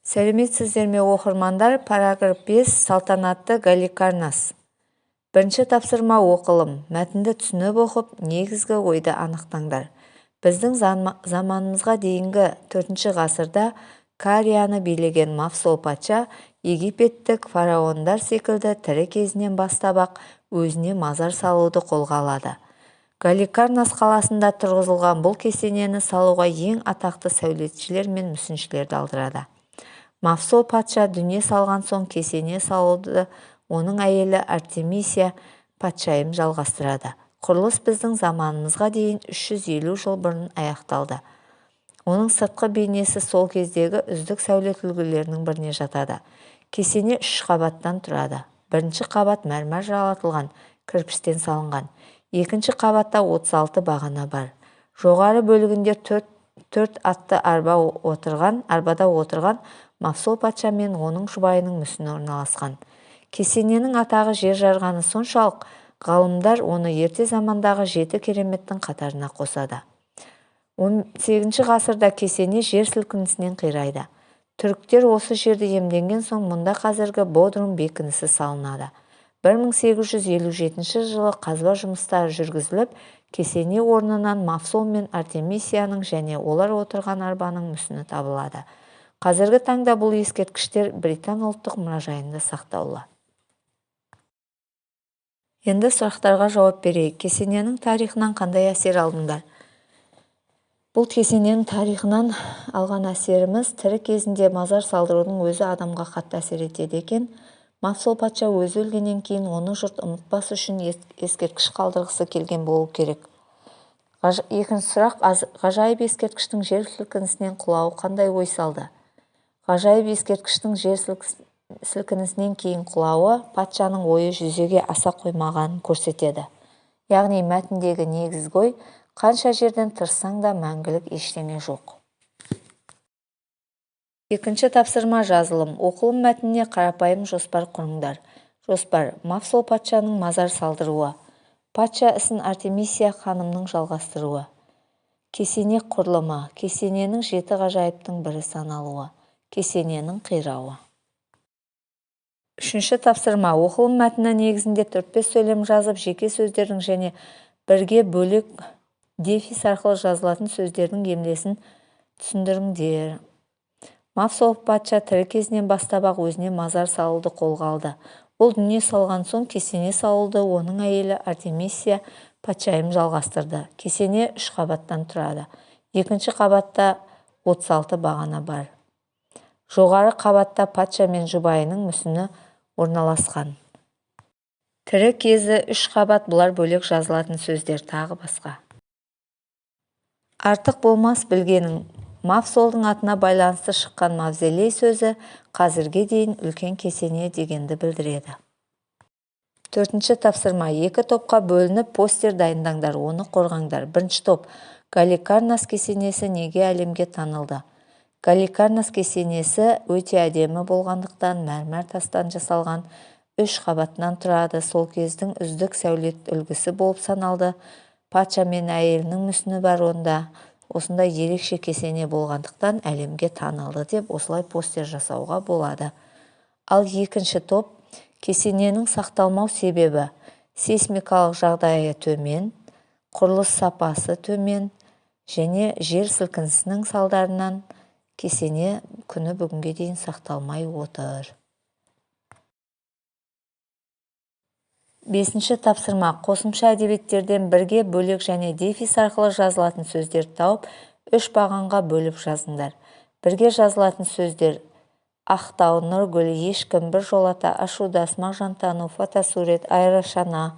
Сәлеметсіздер ме оқырмандар, параграф 5 салтанатты Галикарнас. Бірінші тапсырма оқылым. Мәтінді түсініп оқып, негізгі ойды анықтаңдар. Біздің заманымызға дейінгі 4 ғасырда Карияны билеген Мафсол патша египеттік фараондар секілді тірі кезінен бастап-ақ өзіне мазар салуды қолға алады. Галикарнас қаласында тұрғызылған бұл кесенені салуға ең атақты сәулетшілер мен мүсіншілерді алдырады. Мафсол патша дүние салған соң кесене салуды оның әйелі Артемисия патшайым жалғастырады. Құрылыс біздің заманымызға дейін 350 жыл бұрын аяқталды. Оның сыртқы бейнесі сол кездегі үздік сәулет үлгілерінің біріне жатады. Кесене 3 қабаттан тұрады. Бірінші қабат мәрмәр жалатылған, кірпіштен салынған. Екінші қабатта 36 бағана бар. Жоғары бөлігінде 4 атты арбада отырған Мафсол патша мен оның жұбайының мүсіні орналасқан. Кесененің атағы жер жарғаны соншалық, ғалымдар оны ерте замандағы 7 кереметтің қатарына қосады. 18 ғасырда кесене жер сілкінісінен қирайды. Түріктер осы жерді иемденген соң мұнда қазіргі Бодрум бекінісі салынады. 1857 жылы қазба жұмыстары жүргізіліп, кесене орнынан Мафсол мен Артемисияның және олар отырған арбаның мүсіні табылады. Қазіргі таңда бұл ескерткіштер Британ ұлттық мұражайында сақтаулы. Енді сұрақтарға жауап берейік. Кесененің тарихынан қандай әсер алдыңдар? Бұл кесененің тарихынан алған әсеріміз, тірі кезінде мазар салдырудың өзі адамға қатты әсер етеді екен. Мафсол патша өзі өлгеннен кейін оны жұрт ұмытпас үшін ескерткіш қалдырғысы келген болу керек. Екінші сұрақ, ғажайып ескерткіштің жер сілкінісінен құлауы қандай ой салды? Ғажайып ескерткіштің жер сілкінісінен кейін құлауы патшаның ойы жүзеге аса қоймағанын көрсетеді. Яғни мәтіндегі негізгі ой, қанша жерден тырыссаң да мәңгілік ештеңе жоқ. Екінші тапсырма жазылым. Оқылым мәтініне қарапайым жоспар құрыңдар. Жоспар: Мафсол патшаның мазар салдыруы. Патша ісін Артемисия ханымның жалғастыруы. Кесене құрылымы. Кесененің 7 ғажайыптың бірі саналуы. Кесененің қирауы. Үшінші тапсырма. Оқылым мәтіні негізінде 4-5 сөйлем жазып, жеке сөздердің және бірге бөлек дефис арқылы жазылатын сөздердің емлесін түсіндіріңдер. Мафсол патша тірі кезінен бастап-ақ өзіне мазар салуды қолға алды. Ол дүние салған соң кесене салуды оның әйелі Артемисия патшайым жалғастырды. Кесене 3 қабаттан тұрады. Екінші қабатта 36 бағана бар. Жоғары қабатта патша мен жұбайының мүсіні орналасқан. Тірі кезі 3 қабат, бұлар бөлек жазылатын сөздер, тағы басқа. Артық болмас білгенің. Мафсолдың атына байланысты шыққан мавзолей сөзі қазірге дейін үлкен кесене дегенді білдіреді. Төртінші тапсырма. 2 топқа бөлініп постер дайындаңдар, оны қорғаңдар. Бірінші топ. Галикарнас кесенесі неге әлемге танылды? Галикарнас кесенесі өте әдемі болғандықтан мәрмәр тастан жасалған, 3 қабаттан тұрады. Сол кездің үздік сәулет үлгісі болып саналды. Патша мен әйелінің мүсіні бар онда. Осындай ерекше кесене болғандықтан әлемге танылды деп осылай постер жасауға болады. Ал екінші топ. Кесененің сақталмау себебі: сейсмикалық жағдайы төмен, құрылыс сапасы төмен және жер сілкінісінің салдарынан кесене күні бүгінге дейін сақталмай отыр. Бесінші тапсырма. Қосымша әдебиеттерден бірге бөлек және дефис арқылы жазылатын сөздер тауып, 3 бағанға бөліп жазыңдар. Бірге жазылатын сөздер: ақтау, нұргүл, ешкім, біржолата, ашудас, мағжантану, фотосурет, айрашана.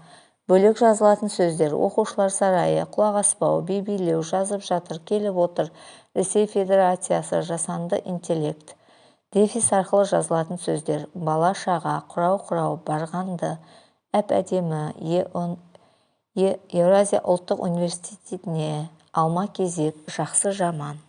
Бөлек жазылатын сөздер: оқушылар сарайы, құлақ аспау, би-билеу, жазып жатыр, келіп отыр, Ресей Федерациясы, жасанды интеллект. Дефис арқылы жазылатын сөздер: бала шаға, құрау, барғанды, әп-әдемі, Еуразия ұлттық университетіне, алма кезек, жақсы жаман.